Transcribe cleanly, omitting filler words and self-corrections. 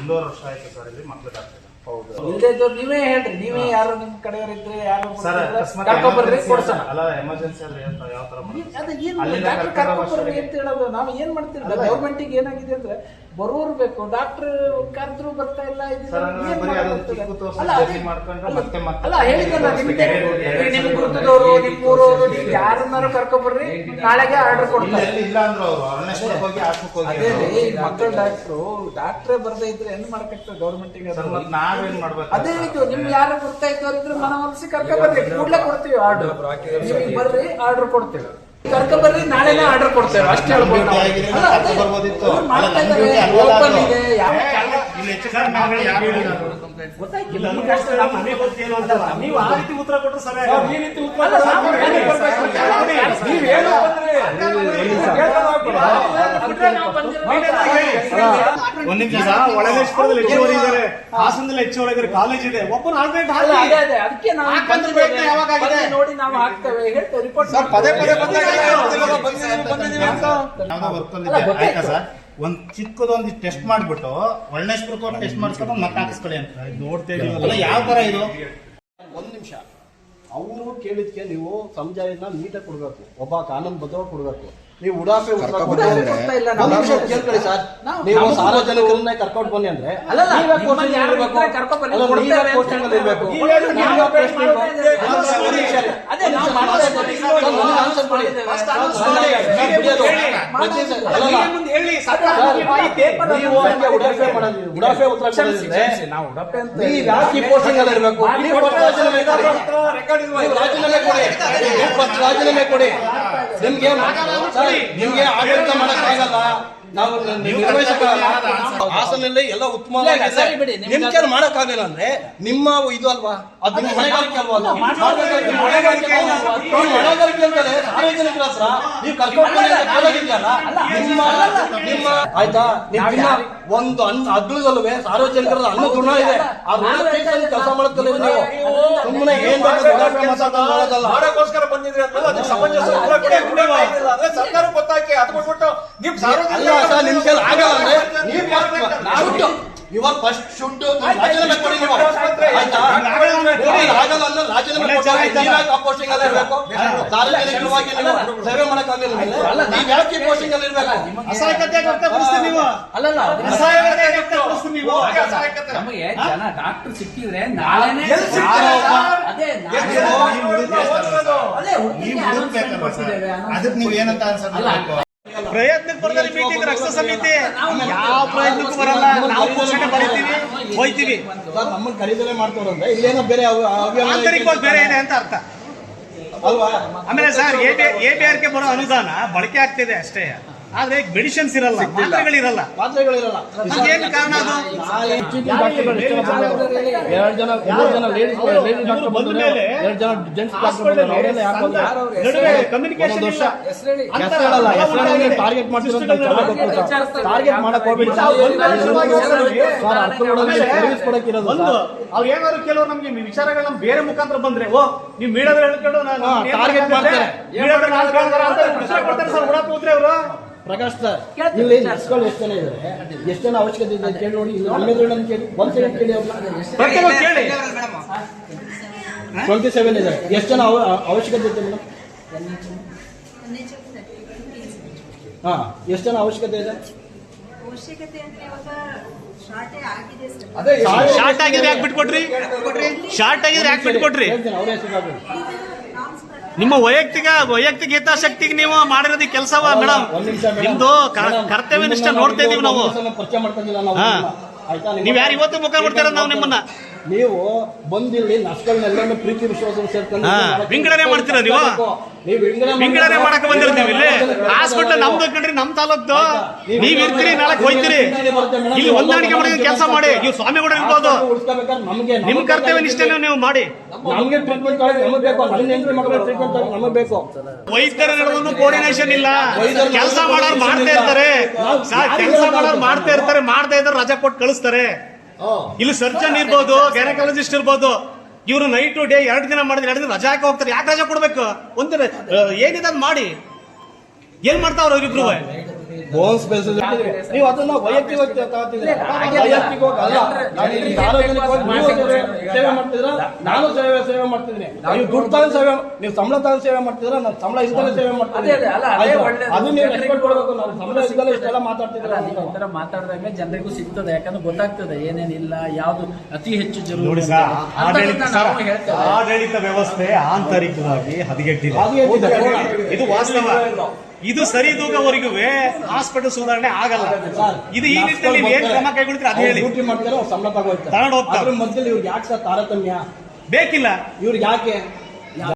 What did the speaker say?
1.5 ವರ್ಷ ಆಯ್ತು ಸರ್ ಇಲ್ಲಿ ಮಕ್ಳು ಡಾಕ್ಟರ್. ಇಲ್ಲದೆ ನೀವೇ ಹೇಳ್ರಿ, ನೀವೇ ಯಾರು ನಿಮ್ ಕಡೆಯವ್ರು ಇದ್ರೆ ಯಾರು ಸರ್ ಕರ್ಕೊಂಡ್ಬರ್ರಿ ಕೊಡ್ಸೋಣ. ಅಲ್ಲ ಎಮರ್ಜೆನ್ಸಿ ಆದ್ರೆ ಯಾವ ತರ ಡಾಕ್ಟರ್ ಕರ್ಕೊಂಡ್ಬರ್ರಿ ಅಂತ ಹೇಳೋದು. ನಾವು ಏನ್ ಮಾಡ್ತೀವಿ, ಗೌರ್ಮೆಂಟಿಗೆ ಏನಾಗಿದೆ ಅಂದ್ರೆ ಬರೋರು ಬೇಕು, ಡಾಕ್ಟರ್ ಕರೆದ್ರು ಬರ್ತಾ ಇಲ್ಲ. ಅಲ್ಲ ಹೇಳಿದ್ರಲ್ಲ, ನಿಮ್ ಗುರ್ತದವರು ನಿಮ್ ಊರವರು ಯಾರನ್ನಾರು ಕರ್ಕೊಂಡ್ಬರ್ರಿ, ನಾಳೆಗೆ ಆರ್ಡರ್ ಕೊಡ್ತಾರೆ. ಅದೇ ರೀ, ಮಕ್ಕಳ ಡಾಕ್ಟ್ರೇ ಬರ್ದೇ ಇದ್ರೆ ಏನ್ ಮಾಡಕತ್ತ ಗೌರ್ಮೆಂಟಿಗೆ? ಅದೇ ಇದು ನಿಮ್ಗೆ ಯಾರು ಬರ್ತಾ ಇದ್ದವ್ರಿದ್ರೆ ಮನವೊಲಿಸಿ ಕರ್ಕೊಂಡ್ಬರ್ರಿ, ಕೂಡ್ಲೇ ಕೊಡ್ತೀವಿ ಆರ್ಡರ್. ನೀವು ಬರ್ರಿ, ಆರ್ಡರ್ ಕೊಡ್ತೀವಿ. ಕರ್ಕೊಂಡ್ಬರ್ರಿ, ನಾಳೆನೇ ಆರ್ಡರ್ ಕೊಡ್ತೇವೆ ಅಷ್ಟೇ ಹೇಳ್ಬೋದು. ನೀವು ಆ ರೀತಿ ಉತ್ತರ ಕೊಟ್ಟರೆ ಸರಿ. ಒಂದ್ ನಿಮಿಷ, ಒಳಗೇಶ್ವರದಲ್ಲಿ ಹೆಚ್ಚುವರಿ ಇದ್ದಾರೆ, ಹಾಸನದಲ್ಲಿ ಹೆಚ್ಚುವರಿ ಇದ್ದಾರೆ, ಕಾಲೇಜ್ ಇದೆ, ಒಬ್ಬನ ಆಲ್ಟರ್ನೇಟ್ ಅದಕ್ಕೆ ನೋಡಿ ನಾವು ಹಾಕ್ತೇವೆ, ಹೇಳ್ತೇವೆ ರಿಪೋರ್ಟ್. ಪದೇ ಪದೇ ಆಯ್ತಾ ಸರ್? ಒಂದ್ ಚಿಕ್ಕದೊಂದು ಟೆಸ್ಟ್ ಮಾಡ್ಬಿಟ್ಟು ಒಳ್ಳೆಶ್ವರಕ್ಕೆ ಟೆಸ್ಟ್ ಮಾಡಿಸ್ಕೊಂಡು ಮತ್ತೆ ಹಾಕಿಸ್ಕೊಳ್ಳಿ ಅಂತ ನೋಡ್ತಾ ಇದೀವಲ್ಲ. ಯಾವ ತರ ಇದು? ಒಂದ್ ನಿಮಿಷ, ಅವರು ಕೇಳಿದ್ಕೆ ನೀವು ಸಮಜಾಯಿನ ನೀಟಾಗಿ ಕೊಡ್ಬೇಕು, ಒಬ್ಬ ಕಾನೂನು ಬದ್ಧವಾಗಿ ಕೊಡ್ಬೇಕು. ನೀವು ಉಡಾಫೆ ಕೇಳ್ಕೊಳ್ಳಿ ಸರ್. ನೀವು ಸಾರ್ವಜನಿಕರನ್ನ ಕರ್ಕೊಂಡು ಬನ್ನಿ ಅಂದ್ರೆ ಉಡಾಫೆ ಉತ್ತರ ನೀವು ಯಾಕೆ ಪೋಸ್ಟಿಂಗ್ ಅಲ್ಲಿ ಇರಬೇಕು? ರಾಜೀನಾಮೆ ಕೊಡಿ. ನಿಮ್ಗೆ ಆಡಳಿತ ಮಾಡಕ್ ಆಗಲ್ಲ, ನಾವು ನಿರ್ವಹಿಸಕ ಹಾಸನಲ್ಲಿ ಎಲ್ಲ ಉತ್ತಮ ನಿಮ್ ಕೇರ್ ಮಾಡಕ್ ಆಗಲಿಲ್ಲ ಅಂದ್ರೆ ನಿಮ್ಮ ಇದು ಅಲ್ವಾ, ಅದು ನಿಮ್ಮ ಹೊಣೆಗಾರಿಕೆ ಅಲ್ವಾ? ಹೊಣೆಗಾರಿಕೆ ಅಂತಾರೆ ಸಾರ್ವಜನಿಕರ ಹತ್ರ ನೀವು ಕರ್ಕೊಂಡು ನಿಮ್ಮ ಆಯ್ತಾ? ನಿಮ್ಮ ಒಂದು ಹಗ್ಲದಲ್ವೇ ಸಾರ್ವಜನಿಕರ ಅನ್ನ ಗುಣ ಇದೆ, ಆ ಕೆಲಸ ಮಾಡುತ್ತಲ್ಲ ನೀವು. ಸುಮ್ಮನೆ ಏನ್ ಮಾತಾಡೋದಲ್ಲ. ಮಾಡಕ್ಕೋಸ್ಕರ ಬಂದಿದ್ರಿ ಅಂತ ಸಮಂಜಸ ಸರ್ಕಾರ ಗೊತ್ತಾಕಿ ಅದು ಕೊಟ್ಬಿಟ್ಟು ನಿಮ್ ಸಾರ್ವಜನಿಕ ನಿಮ್ ಕೈಲಿ ಆಗಲ್ಲ ಅಂದ್ರೆ ಇವಾಗ ಫಸ್ಟ್ ಶುಡ್ ರಾಜೀನಾಮೆ ಕೊಡಿ ನೀವು. ಆಯ್ತಾ? ಆಗಲ್ಲ ಅಂದ್ರೆ ರಾಜೀನಾಮೆ ಪೋಸ್ಟಿಂಗ್ ಅಲ್ಲಿ ಇರ್ಬೇಕು. ಸಾರ್ವಜನಿಕವಾಗಿ ನೀವು ಸೇವೆ ಮಾಡಕ್ ಆಗಿಲ್ಲ, ನೀವ್ ಯಾಕೆ ಪೋಸ್ಟಿಂಗ್ ಅಲ್ಲಿ ಇರ್ಬೇಕು? ಅಸಹಾಯಕತೆ ವ್ಯಕ್ತಪಡಿಸ್ತೀವಿ ನೀವು. ಅಸಹಾಯಕತೆ ವ್ಯಕ್ತಪಡಿಸ್ತೀವಿ ನೀವು. ನಮಗೆ ಜನ ಡಾಕ್ಟರ್ ಸಿಕ್ಕಿದ್ರೆ ನಾಳೆನೇ ಅದಕ್ಕೆ ನೀವು ಏನಂತ ಅನ್ಸಲ್ಲ? ಪ್ರಯತ್ನಕ್ಕೆ ಬರ್ತಾರೆ ಮೀಟಿಂಗ್ ರಕ್ಷಾ ಸಮಿತಿ ಯಾವ ಪ್ರಯತ್ನಕ್ಕೂ ಬರಲ್ಲ. ನಾವು ಪೋಷಣೆ ಬರೀತೀವಿ, ಹೋಯ್ತೀವಿ. ನಮ್ಮನ್ನು ಕರೀದಲೇ ಮಾಡ್ತಾರಂದ್ರೆ ಇಲ್ಲೇನೋ ಬೇರೆ ಆಂತರಿಕವಾಗಿ ಬೇರೆ ಇದೆ ಅಂತ ಅರ್ಥ ಅಲ್ವಾ? ಆಮೇಲೆ ಸರ್ ABRK ಬರೋ ಅನುದಾನ ಬಳಕೆ ಆಗ್ತಿದೆ ಅಷ್ಟೇ, ಆದ್ರೆ ಮೆಡಿಸಿನ್ಸ್ ಇರಲ್ಲ, ಮಾತ್ರೆಗಳಿರಲ್ಲ. ಏನ್ ಕಾರಣ? ಅದು 2 ಜನ ಲೇಡೀಸ್ ಡಾಕ್ಟರ್ ಬಂದ ಮೇಲೆ 2 ಜನ ಜೆಂಟ್ಸ್ ಡಾಕ್ಟರ್ ಬಂದ್ರು. ಅವರೆಲ್ಲ ಯಾಕೆ ಕಮ್ಯುನಿಕೇಶನ್ ಟಾರ್ಗೆಟ್ ಮಾಡ್ತಿರೋದು ಟಾರ್ಗೆಟ್ ಮಾಡಕ್ ಹೋಗ್ಬಿಟ್ಟು ಸರ್ವಿಸ್ ಕೊಡಕ್ಕಿರೋದು. ಅವ್ರು ಏನಾದ್ರು ಕೆಲವರು ನಮ್ಗೆ ವಿಚಾರಗಳು ಬೇರೆ ಮುಖಾಂತರ ಬಂದ್ರೆ ನೀವು ಮೀಡಿಯಾದ ಹೇಳ್ಕೊಂಡು ಟಾರ್ಗೆಟ್ ಮಾಡ್ತಾರೆ. ಸರ್ ಉಡಾಪು ಉತ್ರೆ ಅವರು ಪ್ರಕಾಶ್ ಸರ್, ಇಲ್ಲಿ ನರ್ಸ್ಗಳು ಎಷ್ಟು ಜನ ಇದ್ದಾರೆ, ಎಷ್ಟು ಜನ ಅವಶ್ಯಕತೆ ಇದೆ ಕೇಳಿ ನೋಡಿ. ಕೇಳಿ ಒಂದ್ ಸೆಕೆಂಡ್ ಕೇಳಿ. 27 ಇದ್ದಾರೆ. ಎಷ್ಟು ಜನ ಅವಶ್ಯಕತೆ ಇದೆ ಮೇಡಮ್? ಹಾ, ಎಷ್ಟು ಜನ ಅವಶ್ಯಕತೆ ಇದೆ? ಶಾರ್ಟ್ ಆಗಿದ್ರೆ ಯಾಕೆ ಬಿಟ್ಕೊಟ್ರಿ? ಶಾರ್ಟ್ ಆಗಿದ್ರೆ ಯಾಕೆ ಬಿಟ್ಕೊಟ್ರಿ? ನಿಮ್ಮ ವೈಯಕ್ತಿಕ ಹಿತಾಸಕ್ತಿಗೆ ನೀವು ಮಾಡಿರೋದು ಕೆಲಸವ ಮೇಡಮ್. ನಿಮ್ದು ಕರ್ತವ್ಯನಿಷ್ಠ ನೋಡ್ತಾ ಇದೀವಿ ನಾವು. ನೀವ್ ಯಾರು ಇವತ್ತು ಮುಖ ನೋಡ್ತಾರ ನಾವು ನಿಮ್ಮನ್ನ? ನೀವು ಬಂದಿಲ್ಲಿ ನರ್ಸ್ಗಳನ್ನೆಲ್ಲ ಪ್ರೀತಿ ವಿಶ್ವಾಸ ಸೇರ್ಕೊಂಡು ವಿಂಗಡಣೆ ಮಾಡ್ತೀರ ನೀವು? ವಿಂಗಡಣೆ ಮಾಡಕ್ ಬಂದಿರ ನೀವು ಇಲ್ಲಿ? ಹಾಸ್ಪಿಟಲ್ ನಮ್ದು ಕಂಡ್ರಿ, ನಮ್ ತಾಲೂಕ್ದು. ನೀವ್ ಇರ್ತೀರಿ, ನಾಳಕ್ ಹೋಯ್ತೀರಿ. ಇಲ್ಲಿ ಹೊಂದಾಣಿಕೆ ಮಾಡಿ ಕೆಲಸ ಮಾಡಿ. ನೀವು ಸ್ವಾಮಿಗಳು ಇರ್ಬೋದು, ನಿಮ್ ಕರ್ತವ್ಯ ನಿಷ್ಠೆನ ನೀವು ಮಾಡಿ. ವೈದ್ಯರ ನಡುವೆ ಕೋಆರ್ಡಿನೇಷನ್ ಇಲ್ಲ. ಕೆಲಸ ಮಾಡೋರು ಮಾಡ್ತಾ ಇರ್ತಾರೆ, ಕೆಲಸ ಮಾಡೋರು ಮಾಡ್ತಾ ಇರ್ತಾರೆ, ಮಾಡ್ತಾ ಇದ್ದಾರೆ ರಜಾ ಕೊಟ್ಟು ಕಳಿಸ್ತಾರೆ. ಇಲ್ಲಿ ಸರ್ಜನ್ ಇರ್ಬೋದು, ಗೈನಕಾಲಜಿಸ್ಟ್ ಇರ್ಬೋದು, ಇವರು ನೈಟ್ ಡೇ 2 ದಿನ ಮಾಡಿದ್ರೆ 2 ದಿನ ರಜಾ ಹಾಕಿ ಹೋಗ್ತಾರೆ. ಯಾಕೆ ರಜಾ ಕೊಡ್ಬೇಕು? ಒಂದಿನ ಏನಿದೆ ಅದ್ ಮಾಡಿ. ಏನ್ ಮಾಡ್ತಾವ್ರ ಅವ್ರಿಬ್ರು? ಬೋನ್ಸ್ ಬೆಳೆಸಿದ್ರೆ ನೀವು ಅದನ್ನ ವೈಯಕ್ತಿಕವಾಗಿ ತಗೋತಿದ್ರೆ ವೈಯಕ್ತಿಕವಾಗಿ ಅಲ್ಲ. ನಾನು ಇಲ್ಲಿ ಸಾರ್ವಜನಿಕವಾಗಿ ನೀವು ಸೇವೆ ಮಾಡ್ತಿದ್ರ, ನಾನು ಸೇವೆ ಮಾಡ್ತಿದ್ದೀನಿ. ನೀವು ದುಡ್ಡು ತಗೊಂಡು ಸೇವೆ, ನೀವು ಸಂಬಳ ತಗೊಂಡು ಸೇವೆ ಮಾಡ್ತಿದ್ರ, ನಾನು ಸಂಬಳ ಇಲ್ದಲೇ ಸೇವೆ ಮಾಡ್ತಿದ್ದೀನಿ. ಅದು ನೀವು ರೆಸ್ಪೆಕ್ಟ್ ಕೊಡಬೇಕು. ನಾವು ಸಂಬಳ ಇಲ್ದಲೇ ಇಷ್ಟೆಲ್ಲ ಮಾತಾಡ್ತಿದ್ರೆ ಈ ತರ ಮಾತಾಡಿದಾಗ ಜನರಿಗೂ ಸಿಗ್ತದೆ, ಯಾಕಂದ್ರೆ ಗೊತ್ತಾಗ್ತದೆ ಏನೇನಿಲ್ಲ, ಯಾವ್ದು ಅತಿ ಹೆಚ್ಚು ಜನ ನೋಡಿ ಸರ್, ಆಡಳಿತ ವ್ಯವಸ್ಥೆ ಆಂತರಿಕವಾಗಿ ಹದಗೆಟ್ಟಿದೆ. ಇದು ವಾಸ್ತವ. ಇದು ಸರಿದೂಗವರೆಗೂ ಹಾಸ್ಪಿಟಲ್ ಸುಧಾರಣೆ ಆಗಲ್ಲ. ಇದು ಈ ನಿಟ್ಟಿನಲ್ಲಿ ನೀವು ಏನ್ ಕ್ರಮ ಕೈಗೊಳ್ತೀರಿ ಅದು ಹೇಳಿ. ಡ್ಯೂಟಿ ಮಾಡ್ತಾರೆ, ಅವ್ರು ಸಂಬಳ ತಗೊಂಡು ತಗೊಂಡು ಹೋಗ್ತಾರೆ. ಅದ್ರ ಮಧ್ಯದಲ್ಲಿ ಇವ್ರಿಗೆ ಯಾಕೆ ಸರ್ ತಾರತಮ್ಯ ಬೇಕಿಲ್ಲ. ಇವ್ರಿಗೆ ಯಾಕೆ